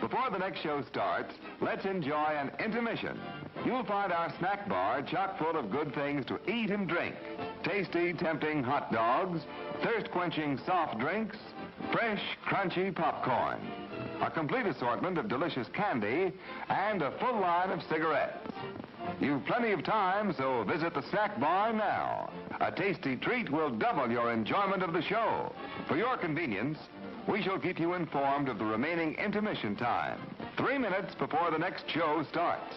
Before the next show starts, let's enjoy an intermission. You'll find our snack bar chock full of good things to eat and drink. Tasty, tempting hot dogs, thirst-quenching soft drinks, fresh, crunchy popcorn, a complete assortment of delicious candy, and a full line of cigarettes. You've plenty of time, so visit the snack bar now. A tasty treat will double your enjoyment of the show. For your convenience, we shall keep you informed of the remaining intermission time, 3 minutes before the next show starts.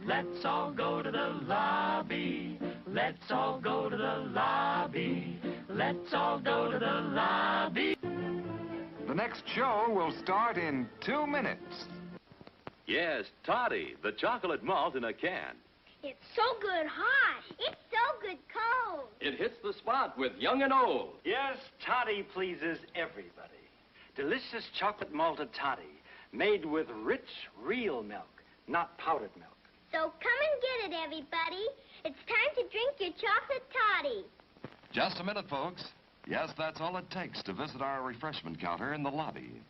Let's all go to the lobby. Let's all go to the lobby. Let's all go to the lobby. The next show will start in 2 minutes. Yes, Toddy, the chocolate malt in a can. It's so good hot. It's so good cold. It hits the spot with young and old. Yes, toddy pleases everybody. Delicious chocolate malted toddy, made with rich, real milk, not powdered milk. So come and get it, everybody. It's time to drink your chocolate toddy. Just a minute, folks. Yes, that's all it takes to visit our refreshment counter in the lobby.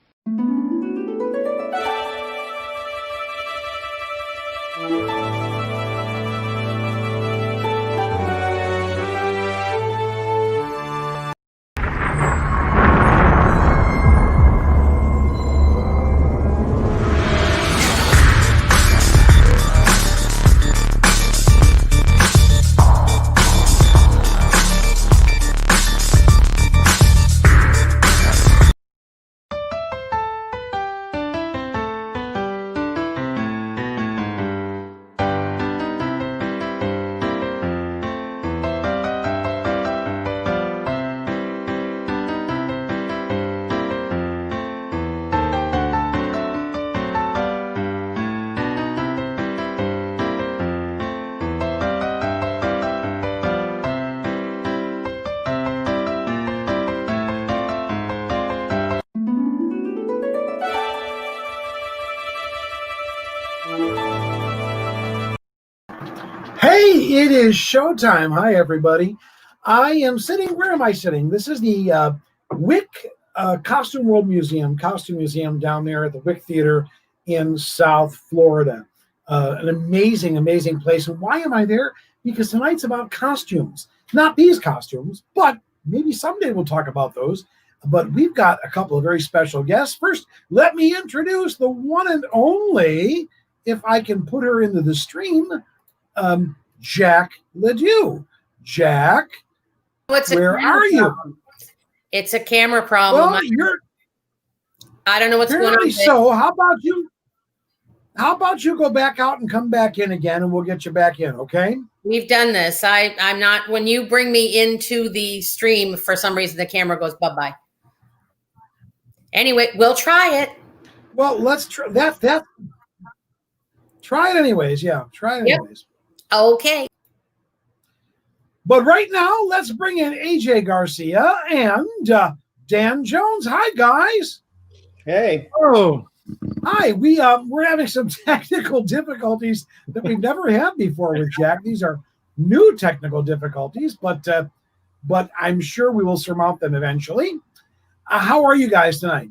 It is showtime. Hi, everybody. I am sitting, where am I sitting? This is the Wick Costume World Museum, Costume Museum down there at the Wick Theater in South Florida. An amazing, amazing place. And why am I there? Because tonight's about costumes. Not these costumes, but maybe someday we'll talk about those. But we've got a couple of very special guests. First, let me introduce the one and only, if I can put her into the stream, Jack Ledoux. Jack, where are you? It's a camera problem. Well, I don't know what's going on. So how about you go back out and come back in again, and we'll get you back in, okay? We've done this. I'm not, when you bring me into the stream, for some reason, the camera goes bye-bye. Anyway, we'll try it. Well, let's try that. Try it anyways. Yeah, try it anyways. Okay. But right now, let's bring in AJ Garcia and Dan Jones. Hi, guys. Hey. Oh, hi. We're having some technical difficulties that we've never had before with Jack. These are new technical difficulties, but I'm sure we will surmount them eventually. How are you guys tonight?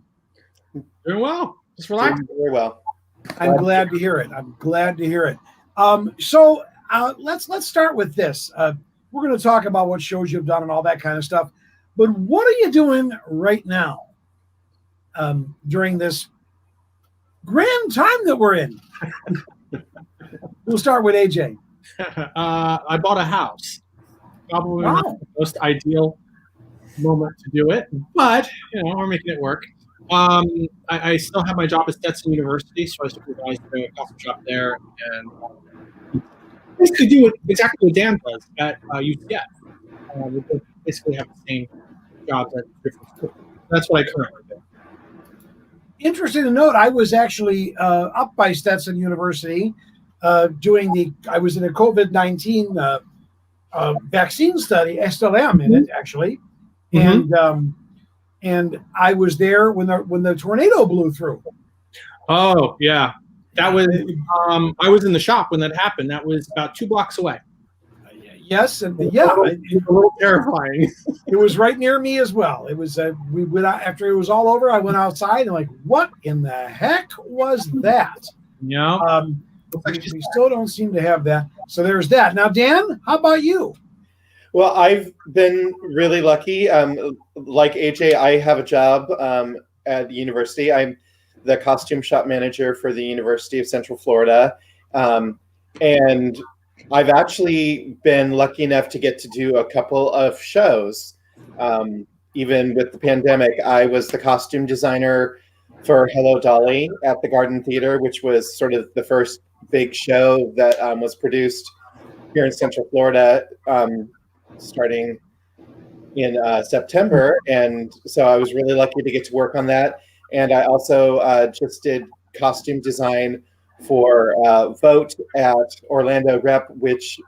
Doing well. Just relaxing. Very well. I'm glad to hear it. So let's start with this. We're going to talk about what shows you've done and all that kind of stuff. But what are you doing right now during this grand time that we're in? We'll start with AJ. I bought a house. Probably not the most ideal moment to do it, but we're making it work. I still have my job at Stetson University, so I supervise the coffee shop there, and basically do exactly what Dan does at UCF. We basically have the same jobs at different schools. That's what I currently do. Interesting to note, I was actually up by Stetson University I was in a COVID-19 vaccine study. I still am in it, actually. Mm-hmm. And I was there when the tornado blew through. Oh, yeah. That was I was in the shop when that happened. That was about 2 blocks away. Yes, and yeah, It's a little terrifying. it was right near me as well. It was we went out, after it was all over. I went outside and like, what in the heck was that? Yeah. We still don't seem to have that. So there's that. Now, Dan, how about you? Well, I've been really lucky. Like AJ, I have a job at the university. I'm the costume shop manager for the University of Central Florida. And I've actually been lucky enough to get to do a couple of shows. Even with the pandemic, I was the costume designer for Hello, Dolly at the Garden Theater, which was sort of the first big show that was produced here in Central Florida, starting in September. And so I was really lucky to get to work on that. And I also just did costume design for Vote at Orlando Rep, which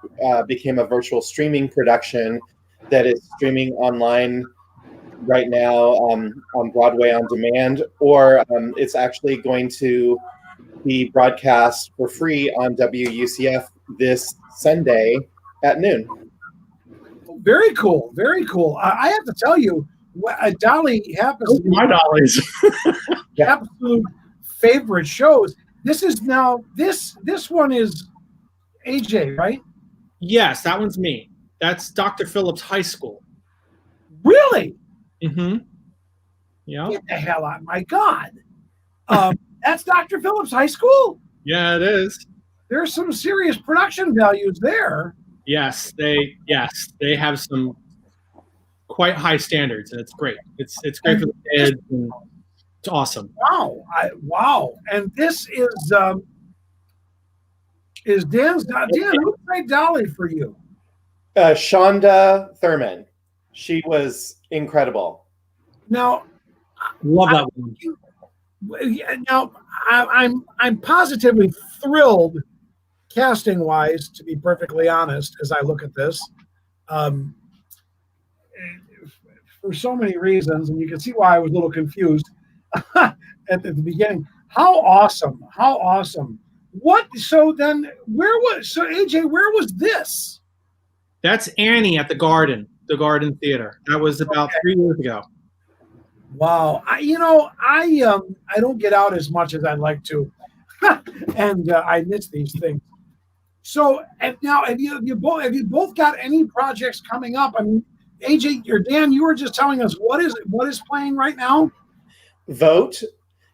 became a virtual streaming production that is streaming online right now on Broadway on demand, or it's actually going to be broadcast for free on WUCF this Sunday at noon. Very cool. Very cool. I have to tell you, Dolly happens to be My Dollies. absolute favorite shows. This is now this one is AJ, right? Yes, that one's me. That's Dr. Phillips High School. Really? Mm-hmm. Yeah. Get the hell out! My God, that's Dr. Phillips High School. Yeah, it is. There's some serious production values there. Yes, they have some quite high standards, and it's great. It's great for the kids, and it's awesome. Wow! Wow! And this is Dan's. Dan, who played Dolly for you? Shonda Thurman. She was incredible. Now, Love that one. Now, I'm positively thrilled, casting wise, to be perfectly honest, as I look at this, for so many reasons, and you can see why I was a little confused at the beginning. How awesome! How awesome! What? So then, AJ? Where was this? That's Annie at the Garden Theater. That was about 3 years ago. Wow. I don't get out as much as I'd like to, and I miss these things. So, and now, have you both got any projects coming up? I mean, AJ or Dan, you were just telling us what is playing right now? Vote.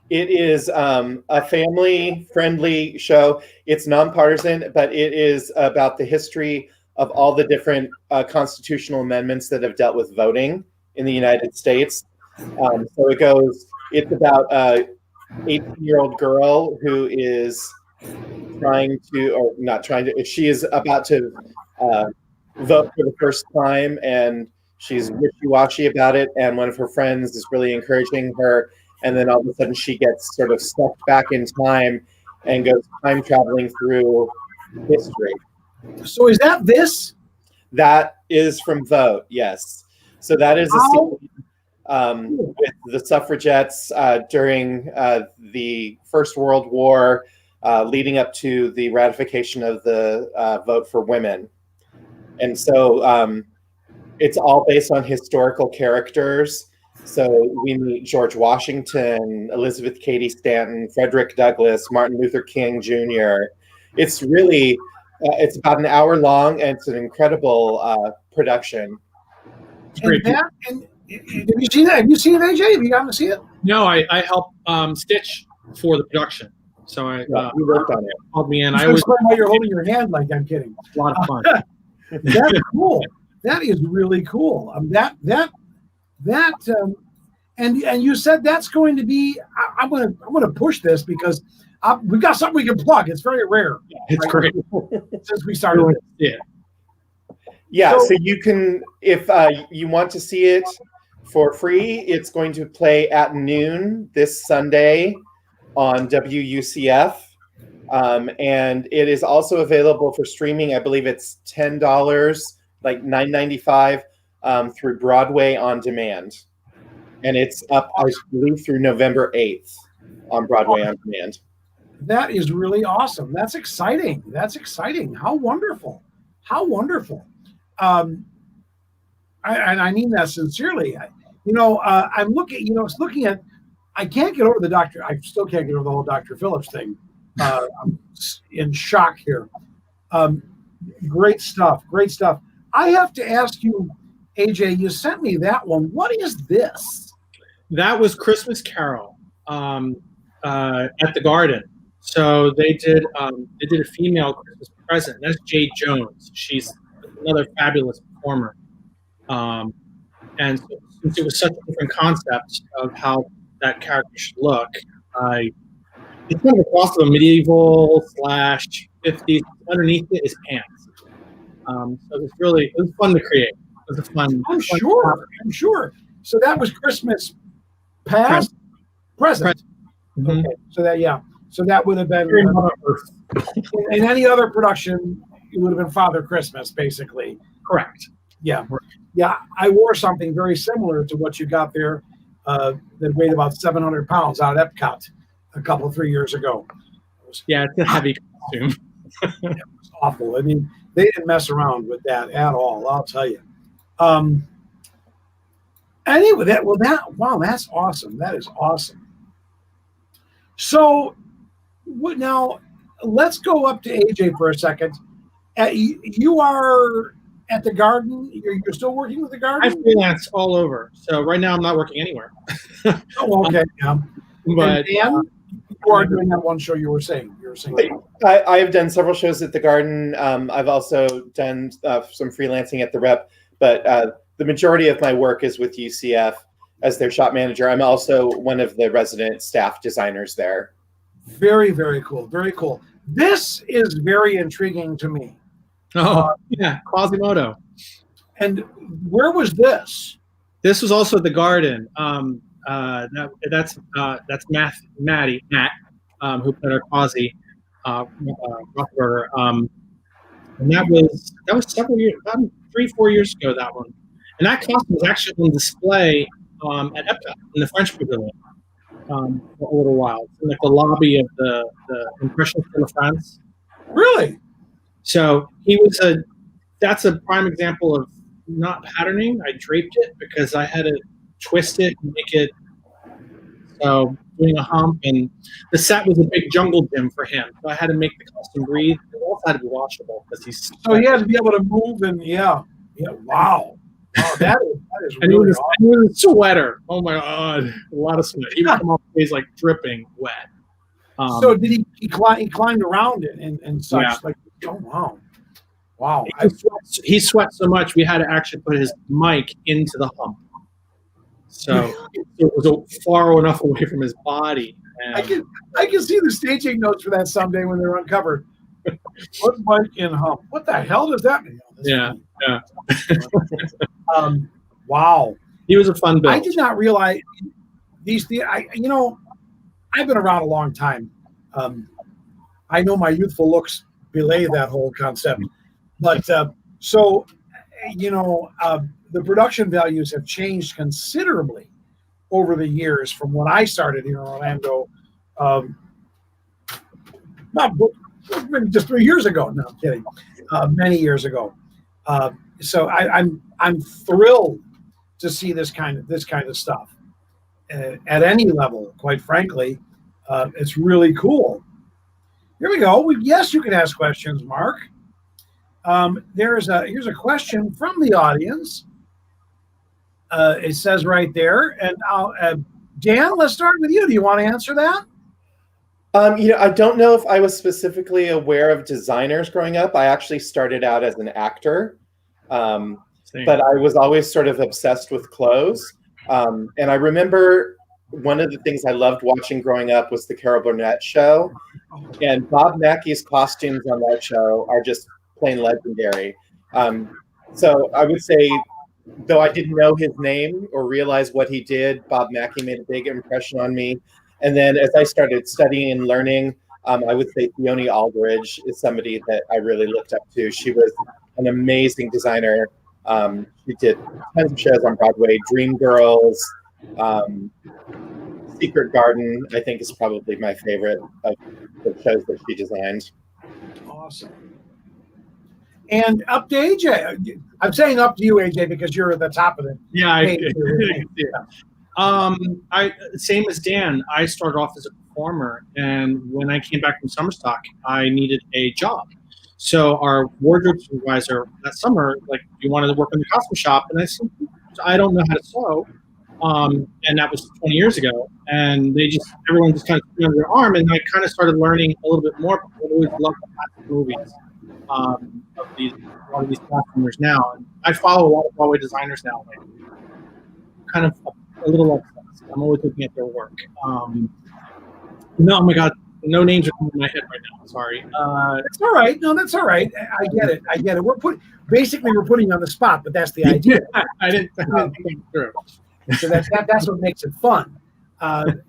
It is a family-friendly show. It's nonpartisan, but it is about the history of all the different constitutional amendments that have dealt with voting in the United States. So it's about a 18-year-old girl who is she is about to vote for the first time, and she's wishy-washy about it, and one of her friends is really encouraging her, and then all of a sudden she gets sort of sucked back in time and goes time traveling through history. So is that this? That is from Vote, yes. So that is a scene with the suffragettes during the First World War, leading up to the ratification of the vote for women. And so it's all based on historical characters. So we meet George Washington, Elizabeth Cady Stanton, Frederick Douglass, Martin Luther King Jr. It's really... it's about an hour long, and it's an incredible production. And have you seen that? Have you seen it, AJ? Have you gotten to see it? No, I helped stitch for the production. So we worked on it. Called me in. I was why you're holding your hand like I'm kidding. A lot of fun. That's cool. That is really cool. And you said that's going to be. I'm gonna push this because we've got something we can plug. It's very rare. It's great. Since we started. Yeah. So you can, if you want to see it for free, it's going to play at noon this Sunday on WUCF. And it is also available for streaming. I believe it's $10, like $9.95 through Broadway on demand. And it's up, I believe, through November 8th on Broadway on demand. That is really awesome. That's exciting. How wonderful. and I mean that sincerely. I'm looking at. I can't get over the doctor. I still can't get over the whole Dr. Phillips thing. I'm in shock here. Great stuff. Great stuff. I have to ask you, AJ. You sent me that one. What is this? That was Christmas Carol at the Garden. So they did a female Christmas present. That's Jade Jones. She's another fabulous performer. And since it was such a different concept of how that character should look, it's kind of a cross of a medieval / 50s. Underneath it is pants. So it was fun to create. It was a fun. I'm sure. So that was Christmas past, present. Mm-hmm. Okay. So that would have been in any other production. It would have been Father Christmas, basically. Correct. Yeah. Yeah. I wore something very similar to what you got there. That weighed about 700 pounds out at Epcot a 3 years ago. Yeah, it's a heavy costume. It was awful. I mean, they didn't mess around with that at all, I'll tell you. Anyway, that's awesome. That is awesome. So now let's go up to AJ for a second. You are at the Garden. You're still working with the Garden? I freelance all over. So right now I'm not working anywhere. Oh, okay. Yeah. But Dan, you are doing that one show you were saying. I have done several shows at the Garden. I've also done some freelancing at the Rep, but the majority of my work is with UCF as their shop manager. I'm also one of the resident staff designers there. Very, very cool. Very cool. This is very intriguing to me. Oh, yeah, Quasimodo. And where was this? This was also the Garden. That's Matt, who played our Quasi, Rothberger. And that was several years, 3-4 years ago. That one, and that costume was actually on display at Epcot in the French Pavilion for a little while. It's in like the lobby of the Impressions de France. Really? So that's a prime example of not patterning. I draped it because I had to twist it and make it so doing a hump, and the set was a big jungle gym for him. So I had to make the costume breathe. It also had to be washable because so he had to be able to move and wow, that is and really awesome. He was a sweater. Oh my god, a lot of sweat. He would come off the face like dripping wet. So did he climbed around it and such? Yeah. Like, oh wow. He sweat so much we had to actually put his mic into the hump. So it was far enough away from his body. And I can see the staging notes for that someday when they're uncovered. What mic in hump? What the hell does that mean? Yeah. Wow. He was a fun build. I did not realize these. I've been around a long time. I know my youthful looks belay that whole concept, but the production values have changed considerably over the years from when I started here in Orlando. Maybe just 3 years ago. No, I'm kidding. Many years ago. So I'm thrilled to see this kind of stuff at any level. Quite frankly, it's really cool. Here we go. Yes, you can ask questions, Mark. Here's a question from the audience. It says right there, and Dan, let's start with you. Do you want to answer that? I don't know if I was specifically aware of designers growing up. I actually started out as an actor, but I was always sort of obsessed with clothes. And I remember one of the things I loved watching growing up was the Carol Burnett show, and Bob Mackey's costumes on that show are just plain legendary. So I would say, though I didn't know his name or realize what he did, Bob Mackey made a big impression on me. And then as I started studying and learning, I would say Fiona Aldridge is somebody that I really looked up to. She was an amazing designer. She did tons of shows on Broadway. Dreamgirls, Secret Garden, I think, is probably my favorite of the shows that she designed. Awesome. And up to AJ. I'm saying up to you, AJ, because you're at the top of it. Yeah, I same as Dan. I started off as a performer, and when I came back from summer stock, I needed a job. So our wardrobe supervisor that summer, like, you wanted to work in the costume shop, and I said, I don't know how to sew. And that was 20 years ago. And everyone just kind of put me under their arm, and I kind of started learning a little bit more. I always loved the movies of a lot of these costumers now. And I follow a lot of Broadway designers now, like, kind of a little obsessed. I'm always looking at their work. No, oh my God, no names are coming in my head right now. Sorry. That's all right. No, that's all right. I get it. We're putting you on the spot, but that's the idea. I didn't think through. So that's what makes it fun. And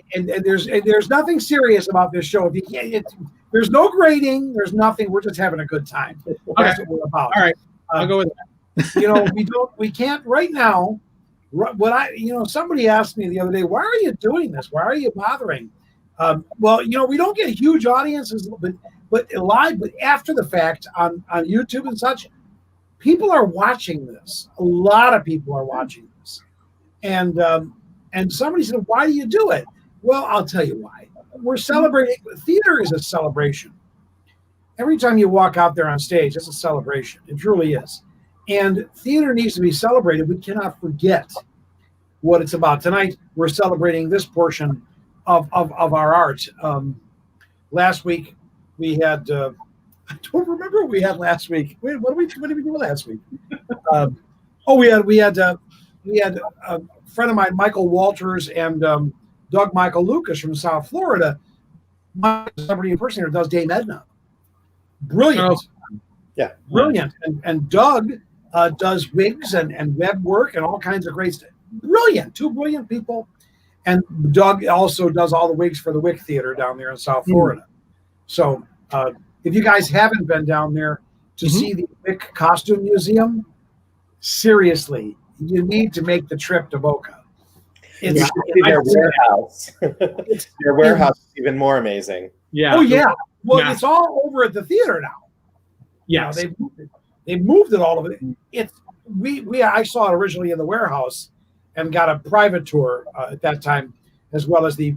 there's nothing serious about this show. If you can't, there's no grading. There's nothing. We're just having a good time. That's what we're about. All right, I'll go with that. We can't right now. Somebody asked me the other day, why are you doing this? Why are you bothering? We don't get huge audiences, but live, but after the fact on YouTube and such, people are watching this. A lot of people are watching this. And somebody said, why do you do it? Well, I'll tell you why. We're celebrating. Theater is a celebration. Every time you walk out there on stage, it's a celebration. It truly is. And theater needs to be celebrated. We cannot forget what it's about. Tonight, we're celebrating this portion of our art. Last week, we had, I don't remember what we had last week. Wait, what did we do last week? We had a friend of mine, Michael Walters, and Doug Michael Lucas from South Florida. My celebrity impersonator does Dame Edna. Brilliant. Yeah. Brilliant. And Doug does wigs and web work and all kinds of great stuff. Brilliant. Two brilliant people. And Doug also does all the wigs for the Wick Theater down there in South Florida. So if you guys haven't been down there to see the Wick Costume Museum, seriously, you need to make the trip to Boca. It's their warehouse. Their warehouse is even more amazing. Yeah. Oh yeah. Well, it's all over at the theater now. Yeah. They've moved it all of it. I saw it originally in the warehouse and got a private tour at that time, as well as the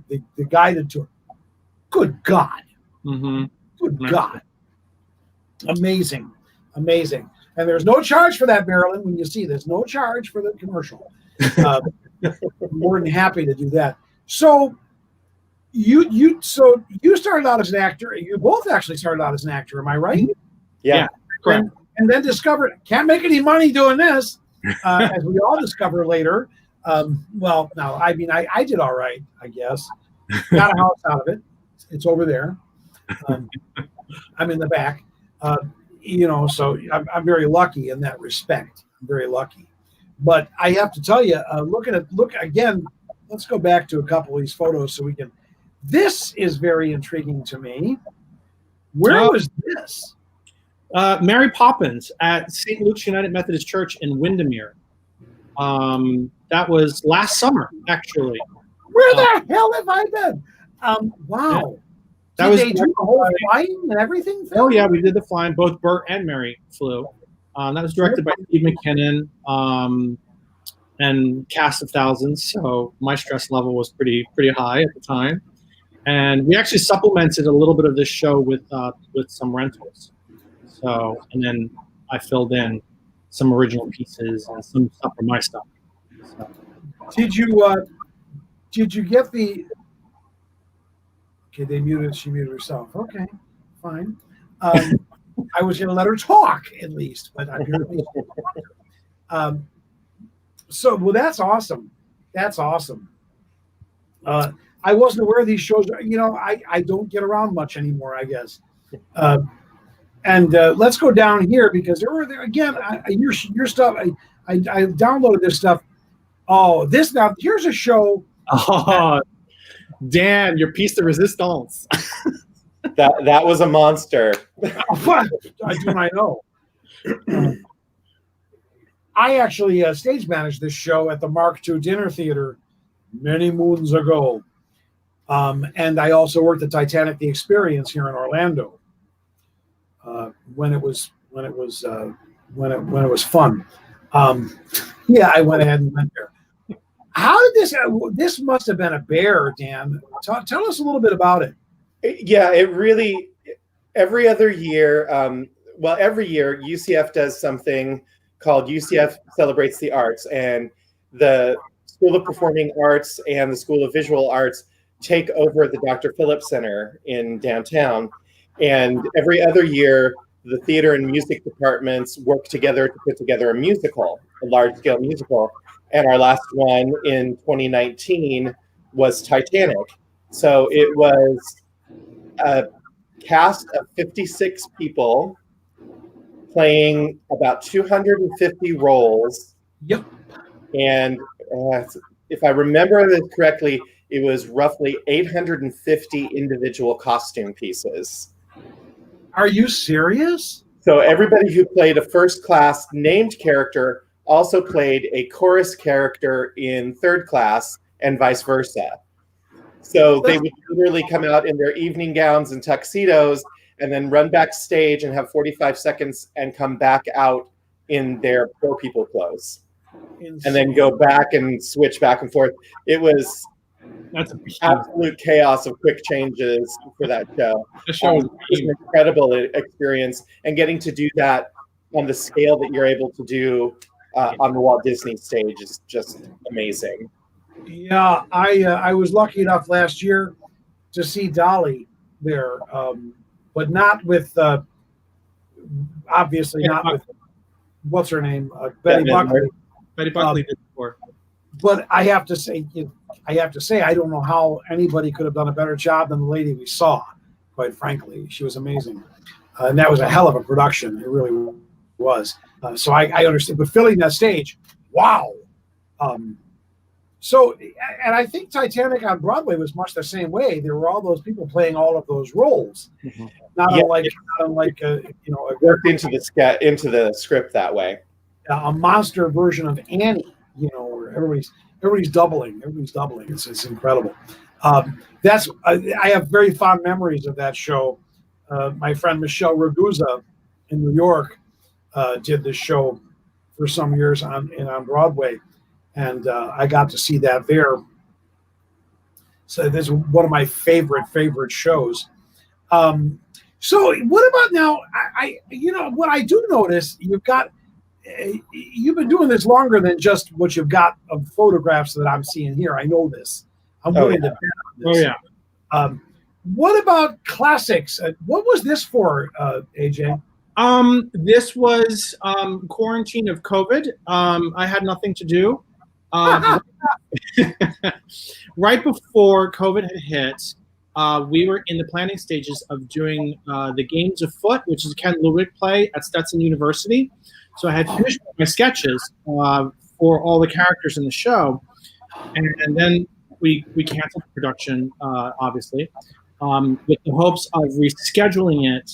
guided tour. Good God. Mm-hmm. Good God. Amazing. Amazing. And there's no charge for that, Marilyn, when you see this. No charge for the commercial. More than happy to do that. So you started out as an actor. You both actually started out as an actor, am I right? Yeah. Correct. And then discovered can't make any money doing this, as we all discover later. I did all right, I guess. Got a house out of it. It's over there. I'm in the back. So I'm very lucky in that respect. I'm very lucky. But I have to tell you, look again, let's go back to a couple of these photos so we can. This is very intriguing to me. Where was this? Mary Poppins at St. Luke's United Methodist Church in Windermere. That was last summer, actually. Where the hell have I been? Wow. That Did was they do the whole flying and everything? Oh yeah, we did the flying. Both Bert and Mary flew. That was directed by Steve McKinnon and cast of thousands. So my stress level was pretty high at the time, and we actually supplemented a little bit of this show with some rentals. So, and then I filled in some original pieces and some stuff from my stuff. So. Did you get the? Okay, she muted herself. Okay, fine. I was going to let her talk at least, but apparently. That's awesome. That's awesome. I wasn't aware of these shows. I don't get around much anymore, I guess. And let's go down here because there again. Your stuff. I downloaded this stuff. Oh, this now. Here's a show. Oh, Dan, your piece de resistance. That was a monster. What? I know. I actually stage managed this show at the Mark II Dinner Theater many moons ago. And I also worked at Titanic, The Experience here in Orlando when it was when it was fun. Yeah, I went ahead and went there. How did this must have been a bear, Dan. Tell us a little bit about it. Yeah, it really, every other year, every year UCF does something called UCF Celebrates the Arts, and the School of Performing Arts and the School of Visual Arts take over the Dr. Phillips Center in downtown. And every other year, the theater and music departments work together to put together a musical, a large-scale musical. And our last one in 2019 was Titanic. So it was a cast of 56 people playing about 250 roles. Yep. And if I remember this correctly, it was roughly 850 individual costume pieces. Are you serious? So everybody who played a first class named character also played a chorus character in third class and vice versa. So they would literally come out in their evening gowns and tuxedos and then run backstage and have 45 seconds and come back out in their poor people clothes. Insane. And then go back and switch back and forth. It was absolute chaos of quick changes for that show. It was an incredible experience, and getting to do that on the scale that you're able to do on the Walt Disney stage is just amazing. Yeah, I was lucky enough last year to see Dolly there, but not with obviously not with what's her name, Betty Buckley. Betty Buckley did before. But I have to say, I don't know how anybody could have done a better job than the lady we saw. Quite frankly, she was amazing, and that was a hell of a production. It really was. So I understand, but filling that stage, wow. So, and I think Titanic on Broadway was much the same way. There were all those people playing all of those roles, not unlike worked into the script that way. A monster version of Annie, where everybody's doubling. It's incredible. I have very fond memories of that show. My friend Michelle Ragusa in New York did this show for some years on Broadway, and I got to see that there. So this is one of my favorite shows. So what about now? What I do notice, you've been doing this longer than just what you've got of photographs that I'm seeing here. I know this. I'm willing to bet on this. Oh yeah. What about classics? What was this for, AJ? This was quarantine of COVID. I had nothing to do. Right before COVID had hit, we were in the planning stages of doing The Games Afoot, which is a Ken Ludwig play at Stetson University. So I had finished my sketches for all the characters in the show, and then we canceled the production, obviously, with the hopes of rescheduling it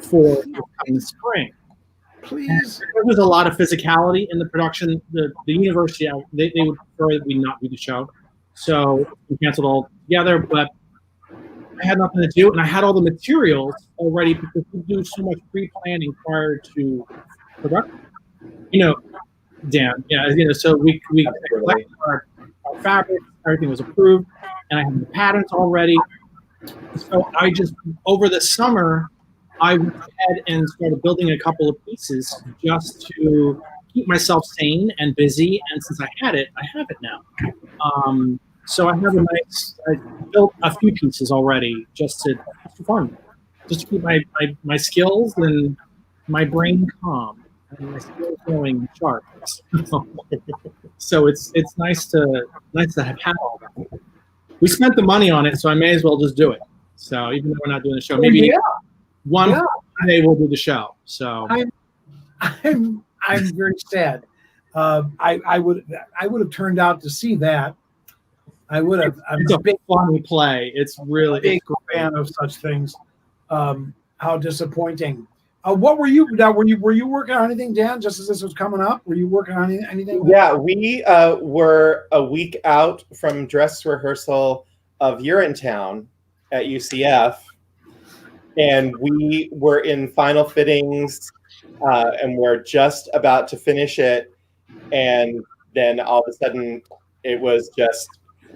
for the spring. Please. There was a lot of physicality in the production. The university, they would prefer that we not do the show, so we canceled all together. But I had nothing to do, and I had all the materials already because we do so much pre-planning prior to production. Dan. Yeah, so we collected our fabric, everything was approved, and I had the patterns already. So I just, over the summer, I went ahead and started building a couple of pieces just to keep myself sane and busy. And since I had it, I have it now. So I have I built a few pieces already just for fun, just to keep my skills and my brain calm. And my skills going sharp. So it's nice to have had all that. We spent the money on it, so I may as well just do it. So even though we're not doing the show, maybe one day we'll do the show. So I'm very sad. I would have turned out to see that. I would have. It's a big funny play. It's really a big fan of such things. How disappointing. What were you now? Were you working on anything, Dan? Just as this was coming up, were you working on anything? Yeah, we were a week out from dress rehearsal of Urinetown at UCF, and we were in final fittings and we're just about to finish it, and then all of a sudden it was just,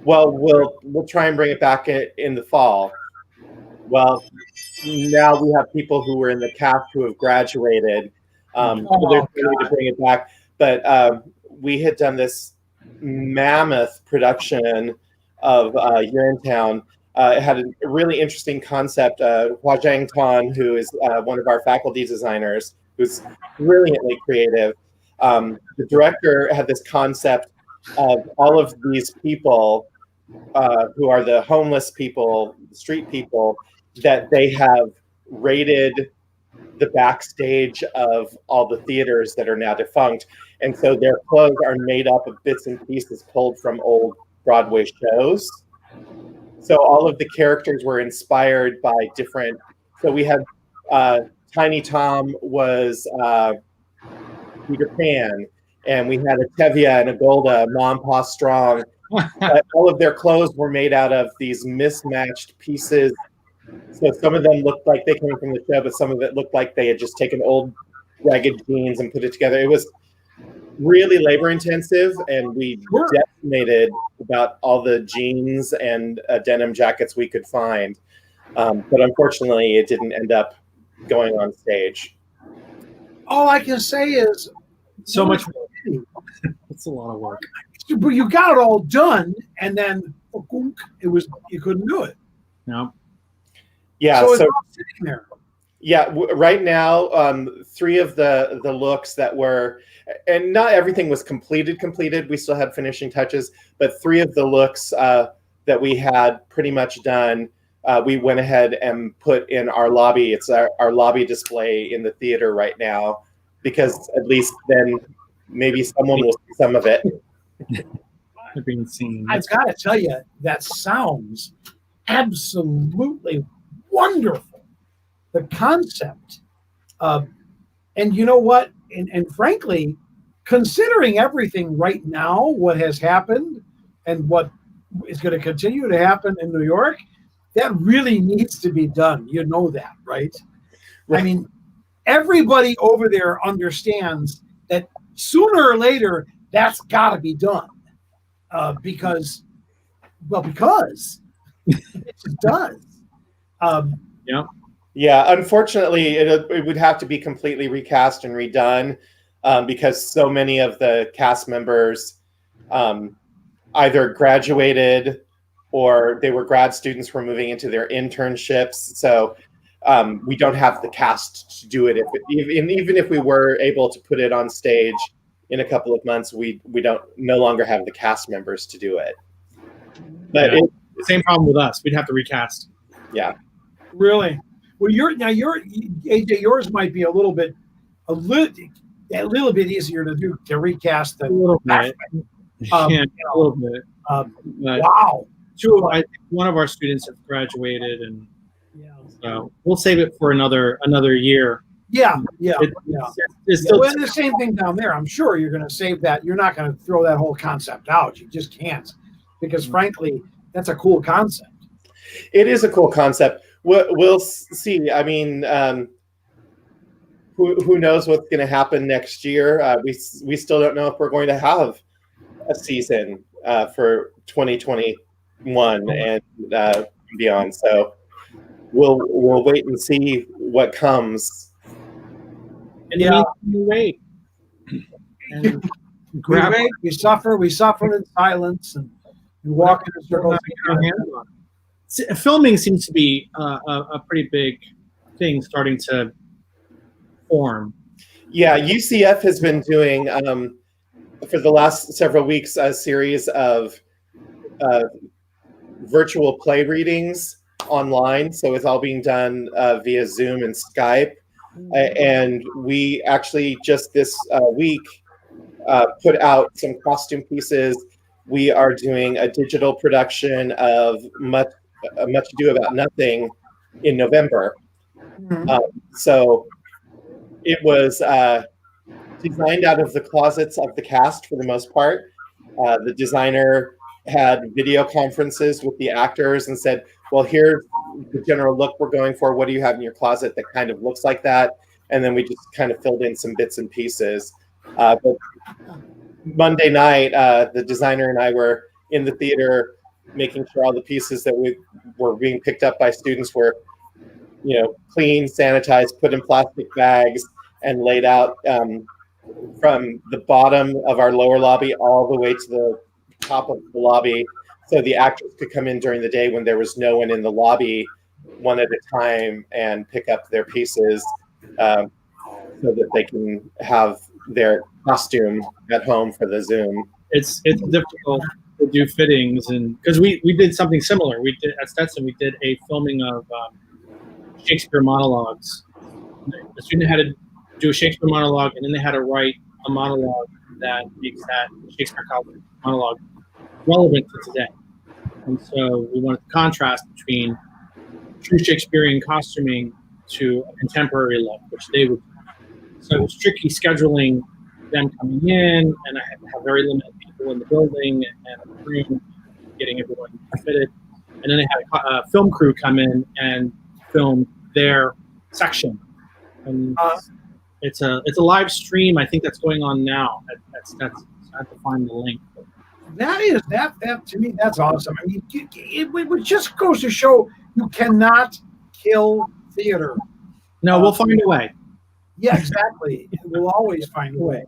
well, we'll try and bring it back in the fall. Well, now we have people who were in the cast who have graduated, so they're trying to bring it back. But we had done this mammoth production of Urinetown. It had a really interesting concept. Hua Zhang Tan, who is one of our faculty designers, who's brilliantly creative. The director had this concept of all of these people who are the homeless people, street people, that they have raided the backstage of all the theaters that are now defunct. And so their clothes are made up of bits and pieces pulled from old Broadway shows. So all of the characters were inspired by different, so we had Tiny Tom was Peter Pan, and we had a Tevye and a Golda, Mom Pa Strong. All of their clothes were made out of these mismatched pieces. So some of them looked like they came from the show, but some of it looked like they had just taken old ragged jeans and put it together. It was really labor intensive, and we decimated about all the jeans and denim jackets we could find. But unfortunately, it didn't end up going on stage. All I can say is so much work. It's a lot of work. But you got it all done, and then it was you couldn't do it. No. Yeah. So it's all sitting there. Yeah. Right now, 3 of the looks that were, and not everything was completed. We still had finishing touches, but 3 of the looks that we had pretty much done, we went ahead and put in our lobby. It's our lobby display in the theater right now, because at least then maybe someone will see some of it. Being seen. I've got to tell you, that sounds absolutely wonderful. The concept, and you know what? And frankly, considering everything right now, what has happened and what is going to continue to happen in New York, that really needs to be done. You know that, right? I mean, everybody over there understands that sooner or later that's got to be done, because it just does. Yeah. Unfortunately, it would have to be completely recast and redone, because so many of the cast members either graduated or they were grad students who were moving into their internships. So we don't have the cast to do it. Even if we were able to put it on stage in a couple of months, we no longer have the cast members to do it. But same problem with us. We'd have to recast. Yeah. Really? Well, AJ, yours might be a little bit easier to recast than a little bit. A little bit. Wow. I think one of our students has graduated, and so we'll save it for another year. It's still the same thing down there. I'm sure you're going to save that. You're not going to throw that whole concept out. You just can't, because frankly, that's a cool concept. It is a cool concept. We'll see. I mean, who knows what's going to happen next year? We still don't know if we're going to have a season for 2021 and beyond. So we'll wait and see what comes. And we wait. And we suffer in silence and walk in a circle. Filming seems to be a pretty big thing starting to form. Yeah, UCF has been doing for the last several weeks a series of virtual play readings online. So it's all being done via Zoom and Skype. And we actually just this week put out some costume pieces. We are doing a digital production of Much Ado About Nothing in November. So it was designed out of the closets of the cast for the most part. The designer had video conferences with the actors and said, well, here's the general look we're going for. What do you have in your closet that kind of looks like that? and then we just kind of filled in some bits and pieces. But Monday night, the designer and I were in the theater making sure all the pieces that were being picked up by students were, clean, sanitized, put in plastic bags, and laid out from the bottom of our lower lobby all the way to the top of the lobby, so the actors could come in during the day when there was no one in the lobby, one at a time, and pick up their pieces so that they can have their costume at home for the Zoom. It's difficult to do fittings, and because we did something similar. We did at Stetson. We did a filming of Shakespeare monologues. The student had to do a Shakespeare monologue, and then they had to write a monologue that makes that Shakespeare monologue relevant to today. And so we wanted the contrast between true Shakespearean costuming to a contemporary look, which they would. So it was tricky scheduling them coming in, and I had to have very limited people in the building and a room, getting everyone fitted. And then they had a film crew come in and film their section. And it's a live stream. I think that's going on now at Stetson. So I have to find the link. That to me, that's awesome. I mean, it just goes to show you cannot kill theater. No, we'll find a way. Yeah, exactly. We'll always find a way.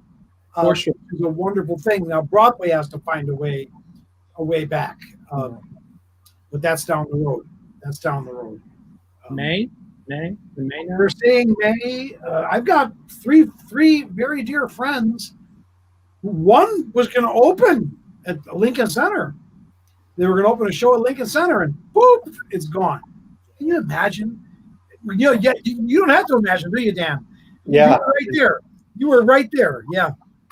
For sure. It's a wonderful thing. Now Broadway has to find a way back, but that's down the road. That's down the road. May now. We're saying May. I've got three very dear friends. One was going to open at Lincoln Center. They were going to open a show at Lincoln Center, and boop, it's gone. Can you imagine? You don't have to imagine, do you, Dan? Yeah, you were right there. You were right there. Yeah.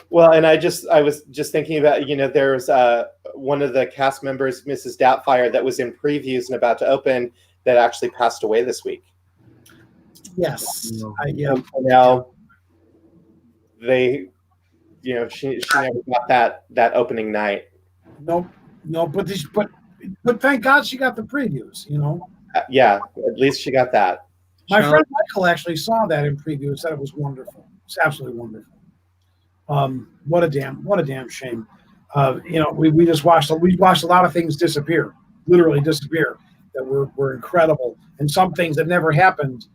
Well, and I was just thinking about, there's one of the cast members, Mrs. Doubtfire, that was in previews and about to open, that actually passed away this week. Yes. Now they, she never got that opening night. No, but thank God she got the previews. Yeah, at least she got that. My friend Michael actually saw that in previews. Said it was wonderful. It's absolutely wonderful. What a damn shame. We watched a lot of things disappear, literally disappear, that were incredible, and some things that never happened,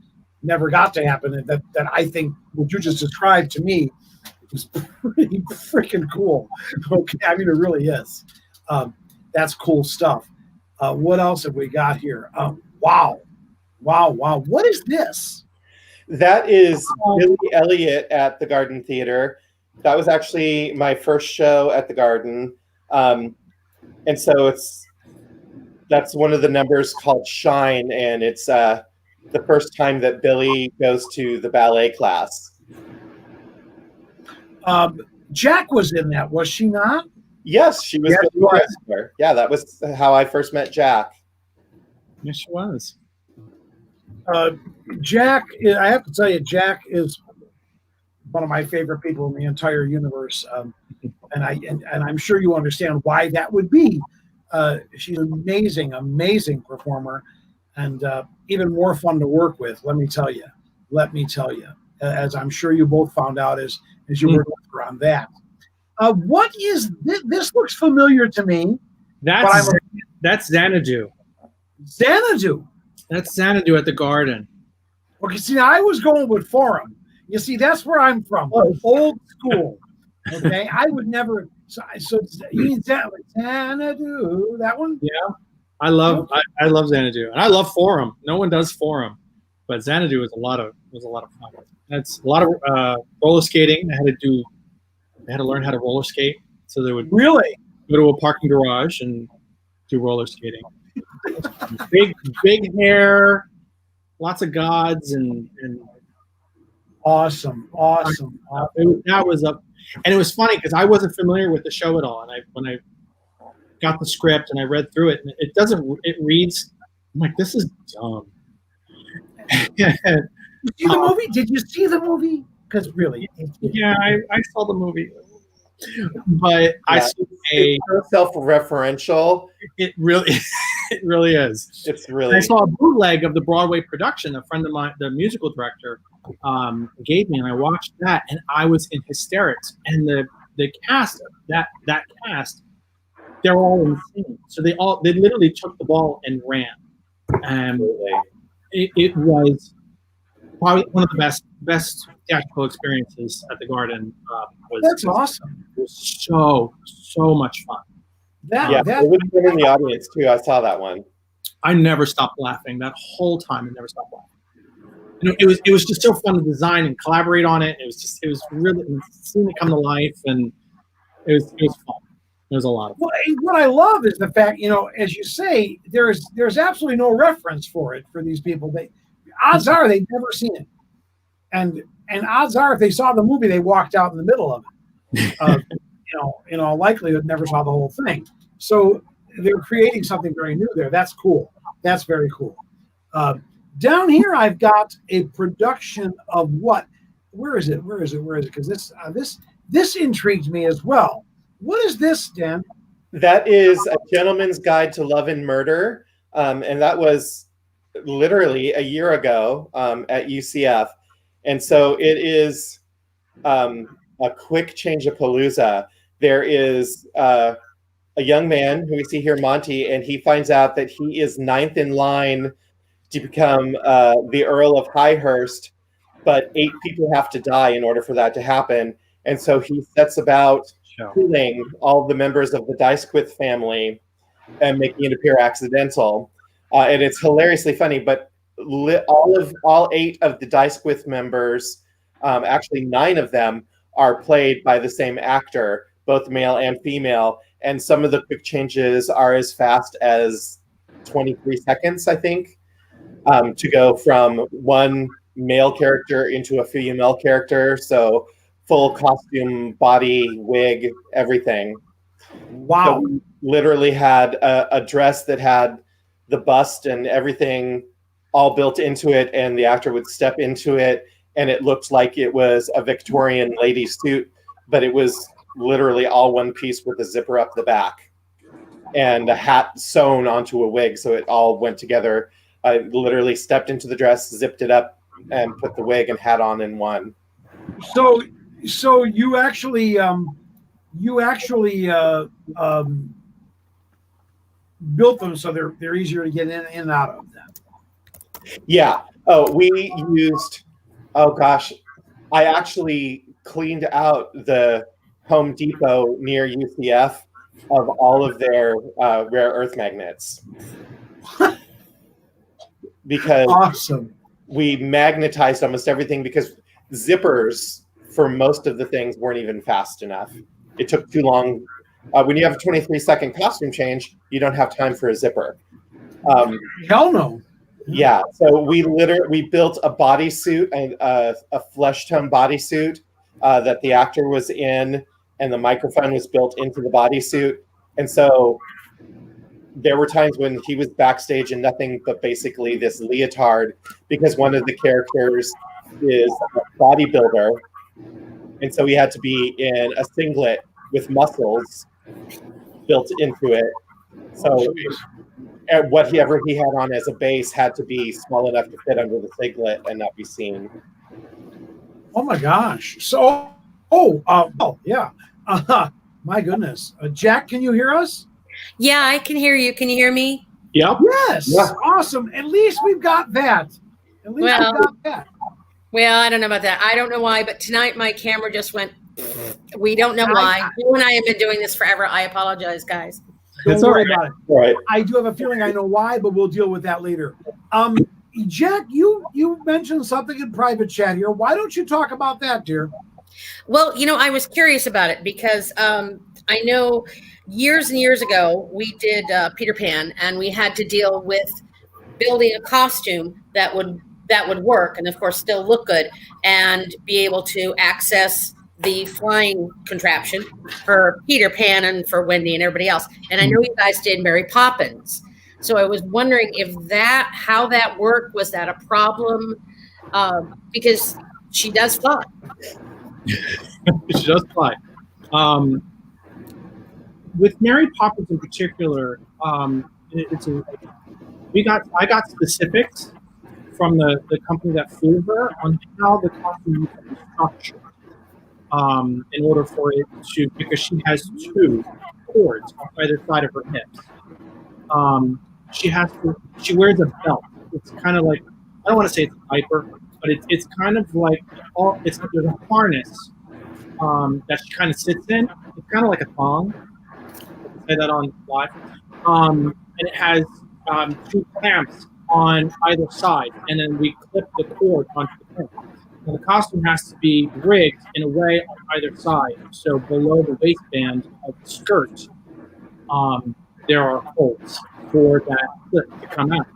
never got to happen, and that I think what you just described to me was pretty freaking cool. Okay, I mean, it really is. That's cool stuff. What else have we got here? Wow. What is this? That is Billy Elliot at the Garden Theater. That was actually my first show at the Garden. And so that's one of the numbers called Shine, and it's the first time that Billy goes to the ballet class. Jack was in that, was she not? Yes, she was. Yes, yeah, that was how I first met Jack. Yes, she was. Jack, I have to tell you, Jack is one of my favorite people in the entire universe, and I'm sure you understand why that would be. She's an amazing performer, and even more fun to work with. Let me tell you, as I'm sure you both found out as you worked with her on that. What is this? This looks familiar to me. That's Xanadu. Xanadu. That's Xanadu at the Garden. Okay, see, now I was going with Forum. You see, that's where I'm from. Old school. Okay, I would never. So you mean Xanadu? That one? Yeah, I love Xanadu, and I love Forum. No one does Forum, but Xanadu was a lot of fun. That's a lot of roller skating. They had to learn how to roller skate, so they would really go to a parking garage and do roller skating. big hair, lots of gods, and awesome. That was up, and it was funny because I wasn't familiar with the show at all, and when I got the script and I read through it, and it reads, I'm like, this is dumb. Did you see the movie? Did you see the movie? Because really, yeah, I saw the movie. But I saw it's so self-referential. It really is. It's really. I saw a bootleg of the Broadway production. A friend of mine, the musical director, gave me, and I watched that, and I was in hysterics. And the cast, that cast, they're all insane. So they literally took the ball and ran. And it was probably one of the best theatrical experiences at the Garden. That's awesome. It was so much fun. It was good in the audience too. I saw that one. I never stopped laughing that whole time. I never stopped laughing. It was just so fun to design and collaborate on it. It was really seeing it come to life, and it was fun. It was a lot of fun. Well, what I love is the fact, as you say, there's absolutely no reference for it for these people. Odds are they've never seen it, and odds are if they saw the movie, they walked out in the middle of it. In all likelihood, never saw the whole thing. So they're creating something very new there. That's cool. That's very cool. Down here, I've got a production of what? Where is it? Because this intrigued me as well. What is this, Dan? That is A Gentleman's Guide to Love and Murder, and that was literally a year ago at UCF. And so it is a quick change of palooza. There is a young man who we see here, Monty, and he finds out that he is 9th in line to become the Earl of Highhurst, but 8 people have to die in order for that to happen. And so he sets about killing all the members of the Dicequith family and making it appear accidental. And it's hilariously funny, but all 8 of the Dicequith members, actually 9 of them, are played by the same actor, both male and female. And some of the quick changes are as fast as 23 seconds, I think, to go from one male character into a female character. So full costume, body, wig, everything. Wow. So we literally had a dress that had the bust and everything all built into it, and the actor would step into it, and it looked like it was a Victorian lady suit, but it was literally all one piece with a zipper up the back and a hat sewn onto a wig, so it all went together. I literally stepped into the dress, zipped it up, and put the wig and hat on in one. So you actually built them so they're easier to get in and out of them. Yeah. Oh, we used. Oh gosh, I actually cleaned out the Home Depot near UCF of all of their rare earth magnets because awesome. We magnetized almost everything because zippers for most of the things weren't even fast enough. It took too long. When you have a 23-second costume change, you don't have time for a zipper. Hell no. Yeah, so we built a bodysuit, a flesh tone bodysuit that the actor was in, and the microphone was built into the bodysuit. And so there were times when he was backstage in nothing but basically this leotard, because one of the characters is a bodybuilder, and so he had to be in a singlet with muscles built into it. So whatever he had on as a base had to be small enough to fit under the singlet and not be seen. Oh my gosh! So, yeah. My goodness, Jack, can you hear us? Yeah, I can hear you. Can you hear me? Yep. Yes. Yeah. Awesome. At least we've got that. We've got that. Well, I don't know about that. I don't know why, but tonight my camera just went. We don't know why. You and I have been doing this forever. I apologize, guys. Don't worry about it. All right. I do have a feeling I know why, but we'll deal with that later. Jack, you mentioned something in private chat here. Why don't you talk about that, dear? Well, I was curious about it because I know years and years ago we did Peter Pan, and we had to deal with building a costume that would work, and of course still look good, and be able to access the flying contraption for Peter Pan and for Wendy and everybody else. And I know you guys did Mary Poppins. So I was wondering how that worked. Was that a problem? Because she does fly. She does fly. With Mary Poppins in particular, I got specifics from the company that flew her on how the costume needs to be structured in order for it to, because she has 2 cords on either side of her hips. She wears a belt. It's kind of like, I don't want to say it's a diaper, but it's kind of like there's a harness that she kind of sits in. It's kind of like a thong. I can say that on live. And it has 2 clamps on either side, and then we clip the cord onto the clamp. Now, the costume has to be rigged in a way on either side. So below the waistband of the skirt, there are holes for that clip to come out.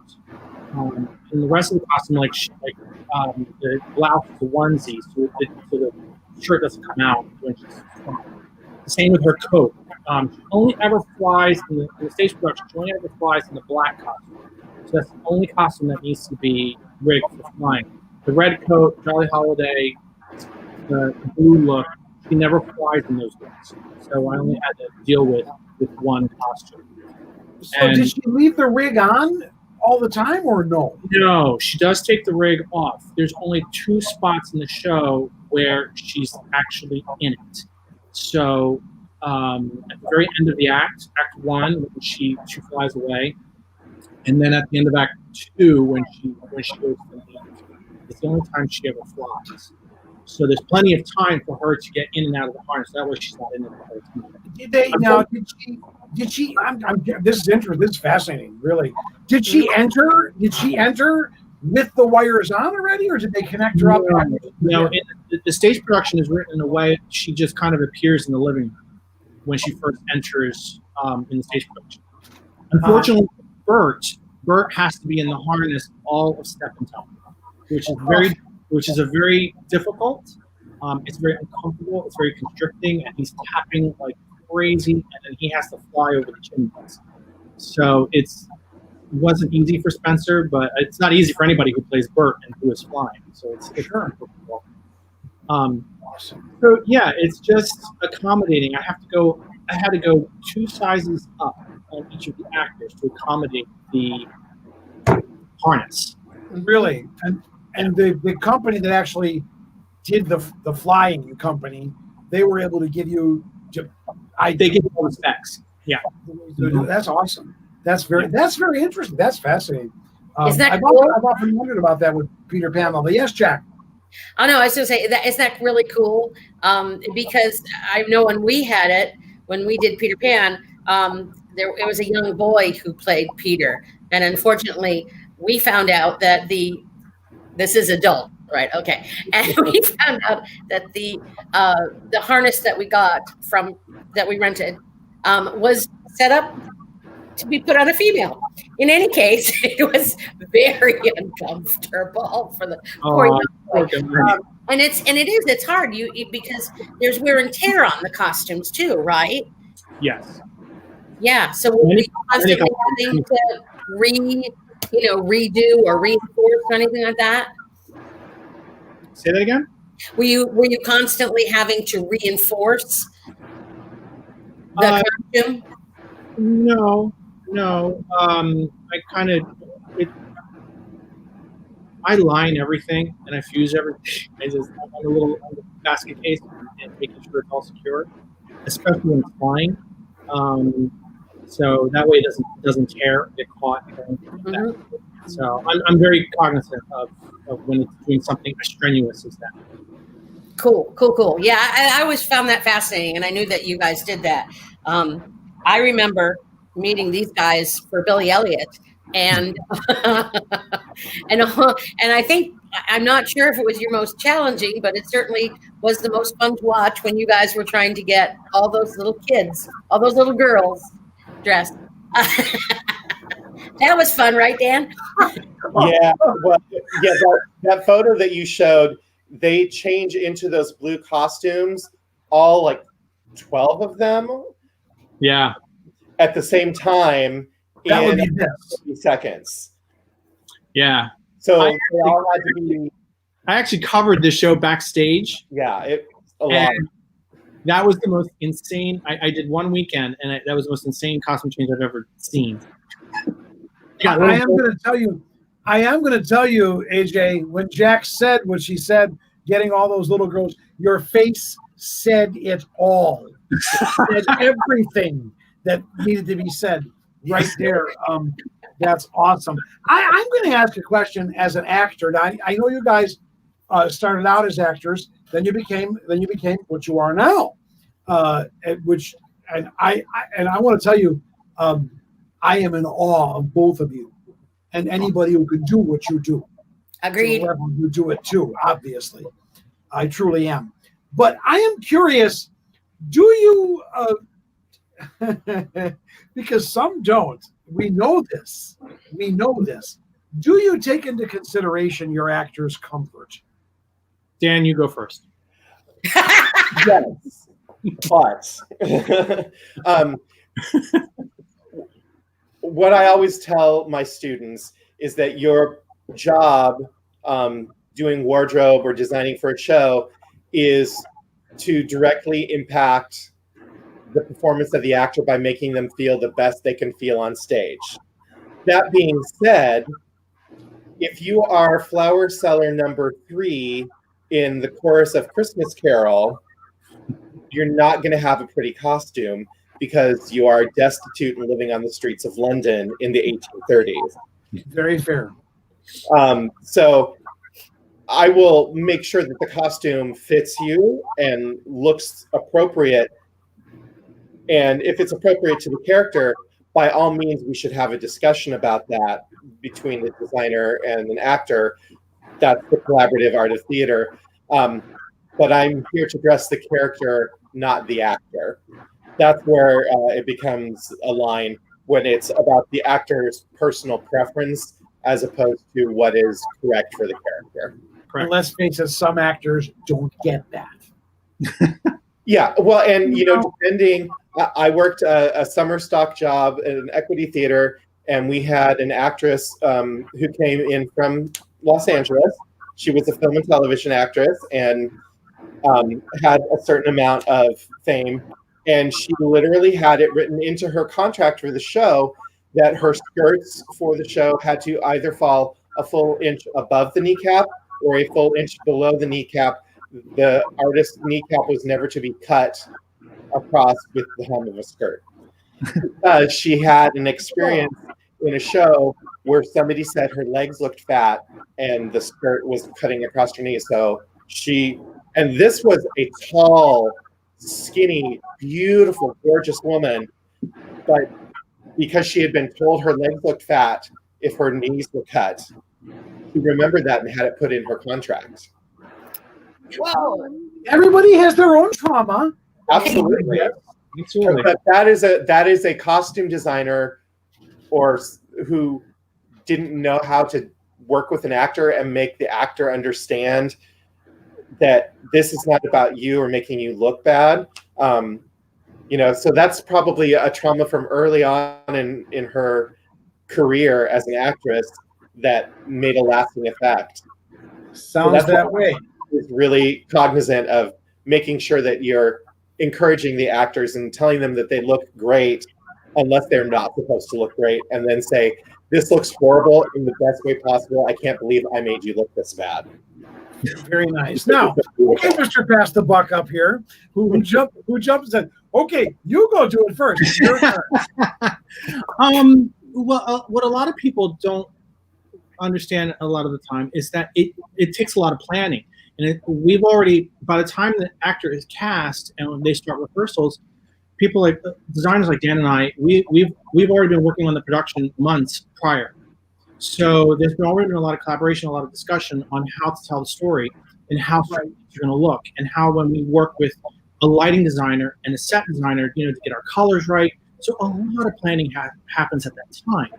And the rest of the costume, the blouse is a onesie, so the shirt doesn't come out when she's flying. The same with her coat. She only ever flies in the stage production. She only ever flies in the black costume. So that's the only costume that needs to be rigged for flying. The red coat, Jolly Holiday, the blue look, she never flies in those looks. So I only had to deal with one costume. So did she leave the rig on all the time or no? No, she does take the rig off. There's only 2 spots in the show where she's actually in it. So at the very end of the Act 1, when she flies away, and then at the end of Act 2, when she goes to the beach, it's the only time she ever flies. So there's plenty of time for her to get in and out of the harness. That way, she's not in it the whole time. Did she? This is interesting. This is fascinating. Really. Did she enter? Did she enter with the wires on already, or did they connect her up? No. The stage production is written in a way she just kind of appears in the living room when she first enters in the stage production. Unfortunately, Bert has to be in the harness all of Step and Tell, which is a very difficult. It's very uncomfortable. It's very constricting, and he's tapping like crazy, and then he has to fly over the chimneys. So it wasn't easy for Spencer, but it's not easy for anybody who plays Bert and who is flying. So it's uncomfortable. Awesome. So yeah, it's just accommodating. I had to go 2 sizes up on each of the actors to accommodate the harness. Really, and the company that actually did the flying company, they were able to give you. They give you all the specs. Yeah, that's awesome. That's very interesting. That's fascinating. Is that I've often wondered about that with Peter Pan. But yes, Jack. Oh no, I was going to say isn't that really cool? Because I know when we had it, when we did Peter Pan, it was a young boy who played Peter, and unfortunately, we found out that this is adult, right? Okay, and we found out that the harness that we rented was set up to be put on a female. In any case, it was very uncomfortable for the poor young boy. And it's hard because there's wear and tear on the costumes too, right? Yes. Yeah. So we'll be constantly having to redo or reinforce or anything like that. Say that again. Were you constantly having to reinforce the costume? No. I line everything and I fuse everything. I'm a little on the basket case and making sure it's all secure, especially when it's flying. So that way it doesn't tear, get caught. So I'm very cognizant of when it's doing something as strenuous as that. Cool. Yeah, I always found that fascinating, and I knew that you guys did that. I remember meeting these guys for Billy Elliot, and and I think, I'm not sure if it was your most challenging, but it certainly was the most fun to watch when you guys were trying to get all those little kids, all those little girls dressed. That was fun, right, Dan? Yeah, well, yeah. That photo that you showed, they change into those blue costumes, all like 12 of them. Yeah. At the same time That would in be 30 seconds. Yeah. So they all had to be. I actually covered this show backstage. Yeah, a lot. That was the most insane. I did one weekend, and that was the most insane costume change I've ever seen. I am going to tell you, AJ, when Jack said what she said, getting all those little girls, your face said it all. It said everything that needed to be said right there. That's awesome. I'm going to ask a question as an actor. Now, I know you guys started out as actors, then you became what you are now. I want to tell you, I am in awe of both of you, and anybody who can do what you do. Agreed. You do it too, obviously. I truly am. But I am curious, do you, because some don't, we know this. Do you take into consideration your actor's comfort? Dan, you go first. Yes, but what I always tell my students is that your job doing wardrobe or designing for a show is to directly impact the performance of the actor by making them feel the best they can feel on stage. That being said, if you are flower seller number 3 in the chorus of Christmas Carol, you're not going to have a pretty costume because you are destitute and living on the streets of London in the 1830s. Very fair. So I will make sure that the costume fits you and looks appropriate. And if it's appropriate to the character, by all means, we should have a discussion about that between the designer and an actor. That's the collaborative art of theater. But I'm here to dress the character, not the actor. That's where it becomes a line when it's about the actor's personal preference as opposed to what is correct for the character. And let's face it, some actors don't get that. Yeah, well, and depending, I worked a summer stock job at an equity theater, and we had an actress who came in from Los Angeles. She was a film and television actress and had a certain amount of fame. And she literally had it written into her contract for the show that her skirts for the show had to either fall a full inch above the kneecap or a full inch below the kneecap. The artist's kneecap was never to be cut across with the hem of a skirt. She had an experience in a show where somebody said her legs looked fat and the skirt was cutting across her knees. So and this was a tall, skinny, beautiful, gorgeous woman, but because she had been told her legs looked fat if her knees were cut, she remembered that and had it put in her contract. Well, everybody has their own trauma. Absolutely. But that is a costume designer or who didn't know how to work with an actor and make the actor understand that this is not about you or making you look bad. So that's probably a trauma from early on in her career as an actress that made a lasting effect. Sounds that way. Is really cognizant of making sure that you're encouraging the actors and telling them that they look great unless they're not supposed to look great, and then say, this looks horrible in the best way possible. I can't believe I made you look this bad. Very nice. Now, okay, Mr. Pass the Buck up here, who jumped and said, okay, you go do it first. It's your turn. What a lot of people don't understand a lot of the time is that it takes a lot of planning. And we've already, by the time the actor is cast and when they start rehearsals, people like designers like Dan and I, we've already been working on the production months prior. So there's already been a lot of collaboration, a lot of discussion on how to tell the story and how you're going to look, and how when we work with a lighting designer and a set designer, to get our colors right. So a lot of planning happens at that time.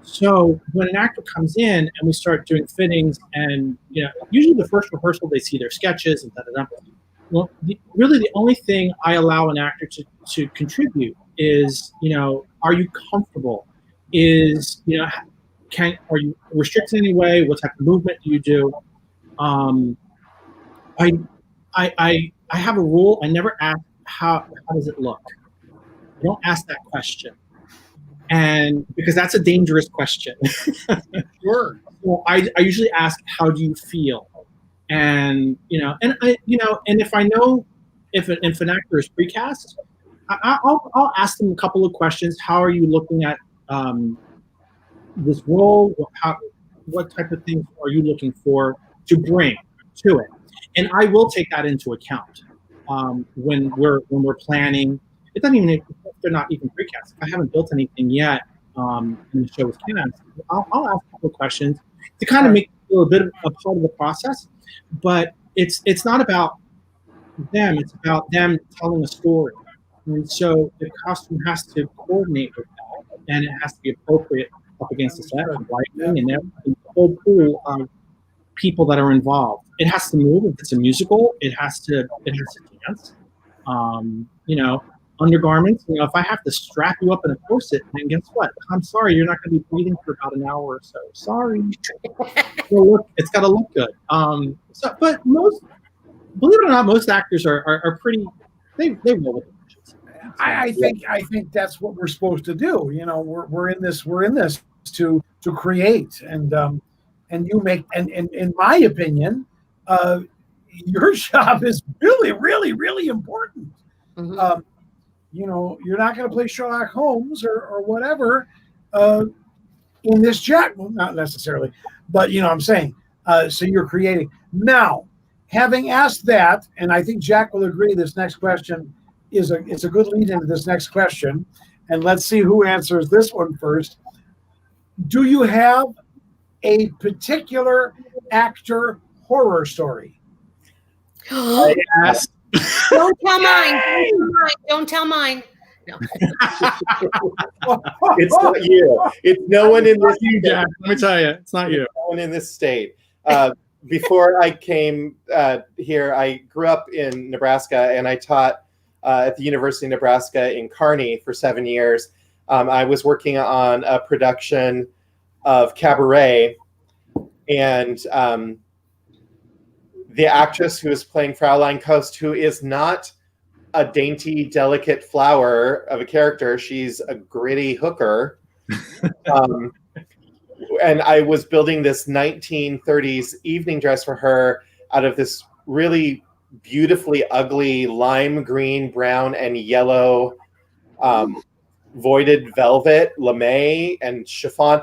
So when an actor comes in and we start doing fittings, and usually the first rehearsal they see their sketches and da. Well, really the only thing I allow an actor to contribute is, are you comfortable? Are you restricted in any way? What type of movement do you do? I have a rule. I never ask how does it look? Don't ask that question, and because that's a dangerous question. Sure. Well, I usually ask, how do you feel? And and if I know if an actor is precast, I'll ask them a couple of questions. How are you looking at this role? What type of things are you looking for to bring to it? And I will take that into account when we're planning. It doesn't even if they're not even precast. If I haven't built anything yet and the show is cast, I'll ask a couple of questions to kind of make it feel a bit of a part of the process. But it's not about them. It's about them telling a story. And so the costume has to coordinate with that, and it has to be appropriate up against the set, and lighting, and everything. The whole pool of people that are involved. It has to move. If it's a musical, it has to dance. Undergarments. If I have to strap you up in a corset, then guess what? I'm sorry, you're not going to be breathing for about an hour or so. Sorry. It's got to look good. But believe it or not, most actors are pretty. They roll with it. I think that's what we're supposed to do. We're in this to create, and you make, and in my opinion, your job is really, really, really important. Mm-hmm. You're not going to play Sherlock Holmes or whatever in this Jack. Well, not necessarily, but I'm saying. So you're creating now. Having asked that, and I think Jack will agree, this next question it's a good lead into this next question, and let's see who answers this one first. Do you have a particular actor horror story? I asked. Don't tell mine. Don't tell mine. No. It's not you. It's no one in this state. Jack, let me tell you, it's not you. No one in this state. Before I came here, I grew up in Nebraska, and I taught at the University of Nebraska in Kearney for 7 years. I was working on a production of Cabaret, and the actress who is playing Fraulein Coast, who is not a dainty, delicate flower of a character, she's a gritty hooker. And I was building this 1930s evening dress for her out of this really beautifully ugly lime green, brown, and yellow voided velvet, lame, and chiffon.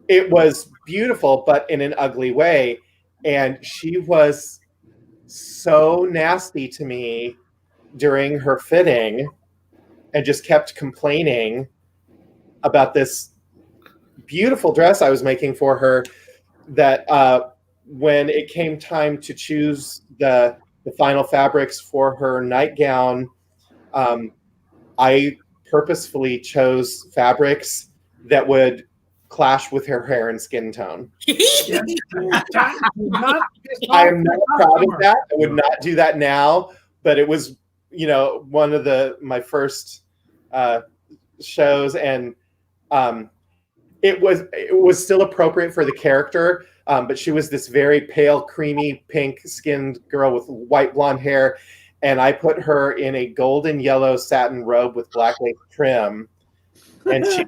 It was beautiful, but in an ugly way. And she was so nasty to me during her fitting and just kept complaining about this beautiful dress I was making for her, that when it came time to choose the final fabrics for her nightgown, I purposefully chose fabrics that would clash with her hair and skin tone. I am not proud of that. I would not do that now, but it was, one of my first shows, and it was still appropriate for the character, but she was this very pale, creamy, pink-skinned girl with white blonde hair, and I put her in a golden yellow satin robe with black lace trim, and she.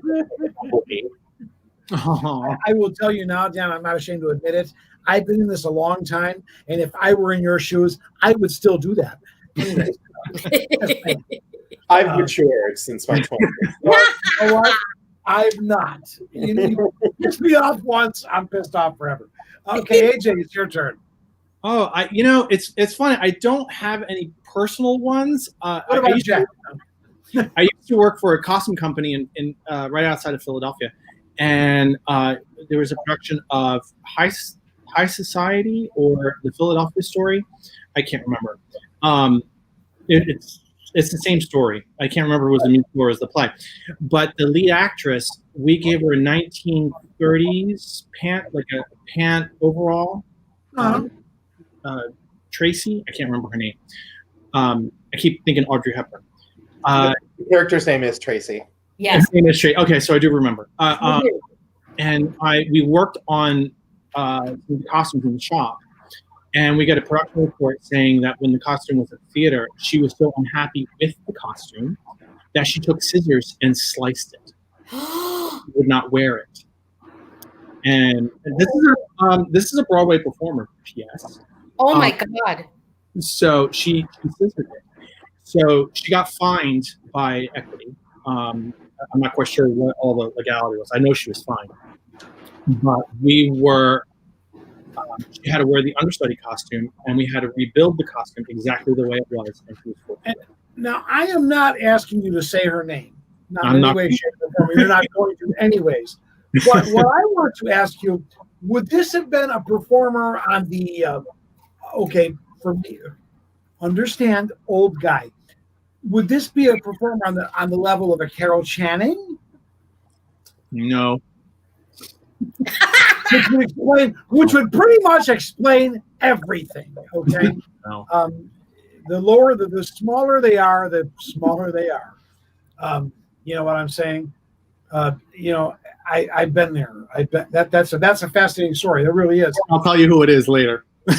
I will tell you now, Dan, I'm not ashamed to admit it. I've been in this a long time, and if I were in your shoes, I would still do that. Anyways, I've matured since my 20s. You know what? I've not. You pissed me off once, I'm pissed off forever. Okay, AJ, it's your turn. Oh, it's funny. I don't have any personal ones. What about Jack? I used to work for a costume company in right outside of Philadelphia, and there was a production of High Society or the Philadelphia Story. I can't remember. It's the same story. I can't remember if it was the musical or it was the play. But the lead actress, we gave her a 1930s pant, like a pant overall. Tracy, I can't remember her name. I keep thinking Audrey Hepburn. The character's name is Tracy. Yes. His name is Tracy. Okay, so I do remember. And we worked on the costumes in the shop. And we get a production report saying that when the costume was at the theater, she was so unhappy with the costume that she took scissors and sliced it. She would not wear it. And this is a Broadway performer, P.S. Oh my God. So she scissored it. So she got fined by Equity. I'm not quite sure what all the legality was. I know she was fined. But we were, she had to wear the understudy costume, and we had to rebuild the costume exactly the way it was. And she was 14. Now, I am not asking you to say her name. Not in any way, shape, or form. You're not going to anyways. But what I want to ask you, would this have been a performer on the, okay, for me, understand, old guy. Would this be a performer on the level of a Carol Channing? No. which would pretty much explain everything, okay? No. The smaller they are, the smaller they are. You know what I'm saying? I've been there. That's a fascinating story. It really is. I'll tell you who it is later. I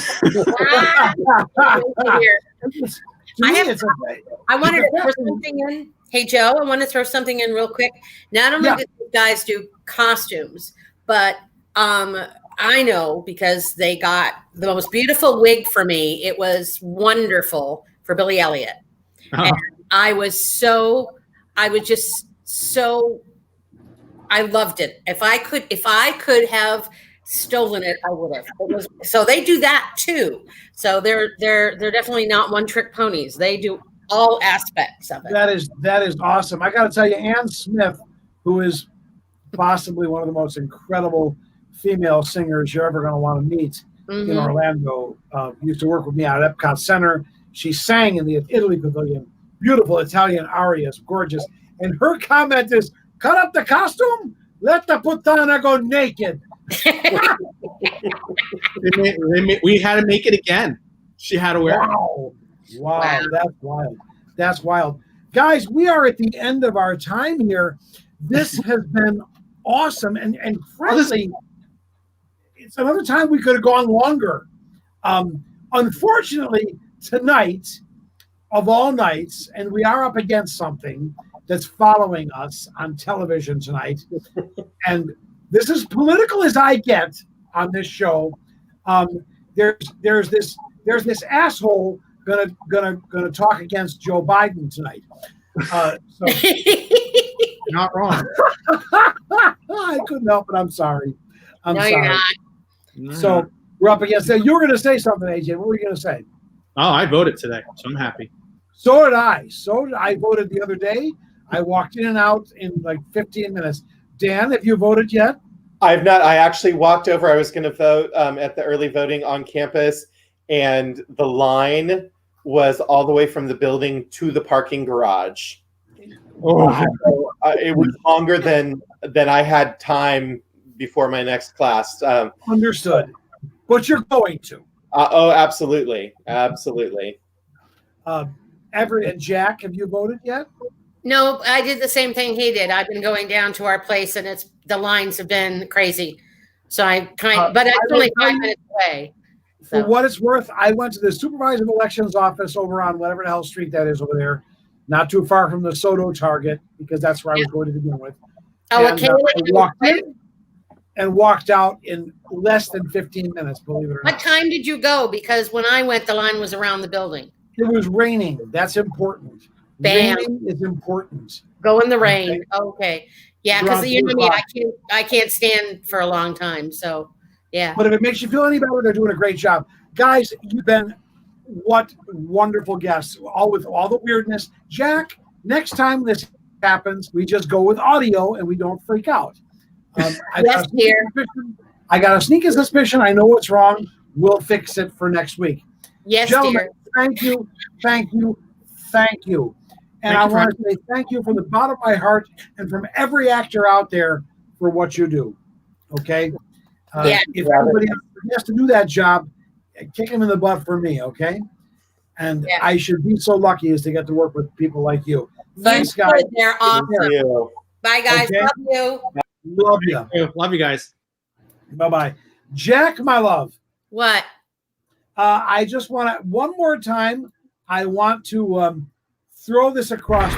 wanted to throw something in. Hey, Joe, I want to throw something in real quick. Not only did these guys do costumes, but I know because they got the most beautiful wig for me. It was wonderful for Billy Elliot. Oh. And I loved it. If I could have stolen it, I would have. So they do that too. So they're definitely not one-trick ponies. They do all aspects of it. That is awesome. I got to tell you, Ann Smith, who is possibly one of the most incredible female singers you're ever going to want to meet in Orlando, used to work with me out at Epcot Center. She sang in the Italy Pavilion. Beautiful Italian arias, gorgeous. And her comment is, cut up the costume, let the puttana go naked. We had to make it again. She had to wear it. Wow, that's wild. That's wild. Guys, we are at the end of our time here. This has been awesome. And frankly, it's another time we could have gone longer. Unfortunately, tonight, of all nights, and we are up against something that's following us on television tonight, and this is political as I get on this show. There's this asshole gonna talk against Joe Biden tonight. So not wrong. I couldn't help it. I'm sorry. I'm sorry. You're not. No. So we're up against that. You were gonna say something, AJ. What were you gonna say? Oh, I voted today, so I'm happy. So did I. I voted the other day. I walked in and out in like 15 minutes. Dan, have you voted yet? I've not. I actually walked over. I was going to vote at the early voting on campus, and the line was all the way from the building to the parking garage. Oh, it was longer than I had time before my next class. Understood. But you're going to. Oh, absolutely. Absolutely. Everett and Jack, have you voted yet? No, I did the same thing he did. I've been going down to our place, and the lines have been crazy. So but it's only 5 minutes away. So. For what it's worth, I went to the supervisor of elections office over on whatever the hell street that is over there, not too far from the Soto Target, because that's where I was going to begin with. Oh, and, okay. I walked in and walked out in less than 15 minutes, believe it or not. What time did you go? Because when I went, the line was around the building. It was raining. That's important. Bam. Raining is important. Go in the rain. Okay. Yeah, because you know me, o'clock. I can't stand for a long time. So yeah. But if it makes you feel any better, they're doing a great job. Guys, you've been what wonderful guests. All with all the weirdness. Jack, next time this happens, we just go with audio and we don't freak out. I got a sneaking suspicion. I know what's wrong. We'll fix it for next week. Yes, gentlemen, dear. Thank you. And I want to say thank you from the bottom of my heart and from every actor out there for what you do. Okay? If everybody has to do that job, kick him in the butt for me, okay? And I should be so lucky as to get to work with people like you. Thanks, guys. They're awesome. Bye, guys. Okay? Love you. Love you. Love you guys. Bye-bye. Jack, my love. What? I just want to, one more time, I want to throw this across.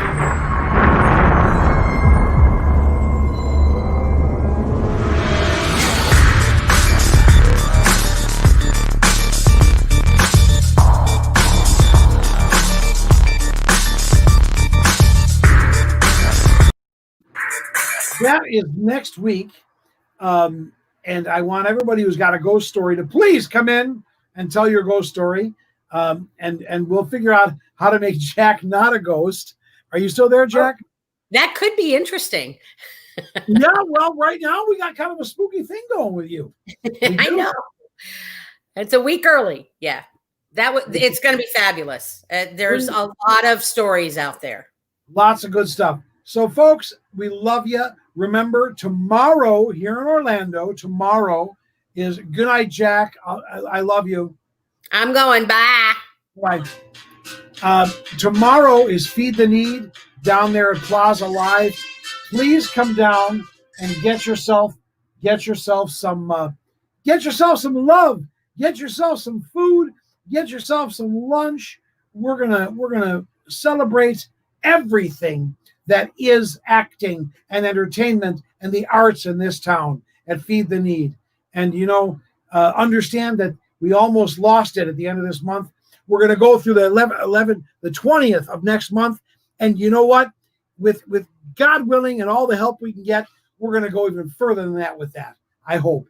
That is next week. And I want everybody who's got a ghost story to please come in and tell your ghost story. And we'll figure out how to make Jack not a ghost. Are you still there, Jack? That could be interesting. Yeah, well, right now we got kind of a spooky thing going with you. I know. It's a week early. Yeah. It's going to be fabulous. There's a lot of stories out there. Lots of good stuff. So, folks, we love you. Remember, tomorrow here in Orlando, tomorrow is Good Night, Jack. I love you. I'm going. Bye. Right. Tomorrow is Feed the Need down there at Plaza Live. Please come down and get yourself some love. Get yourself some food. Get yourself some lunch. We're gonna celebrate everything that is acting and entertainment and the arts in this town at Feed the Need. And, understand that we almost lost it at the end of this month. We're going to go through the 20th of next month. And you know what? With God willing and all the help we can get, we're going to go even further than that with that, I hope.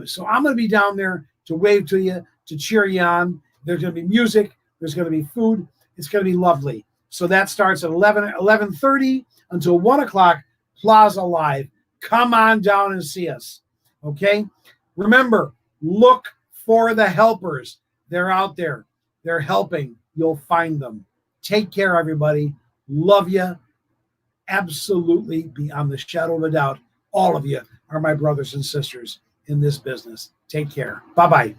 So I'm going to be down there to wave to you, to cheer you on. There's going to be music. There's going to be food. It's going to be lovely. So that starts at 11:30 until 1 o'clock, Plaza Live. Come on down and see us, okay? Remember, look for the helpers. They're out there. They're helping. You'll find them. Take care, everybody. Love you. Absolutely, beyond the shadow of a doubt, all of you are my brothers and sisters in this business. Take care. Bye-bye.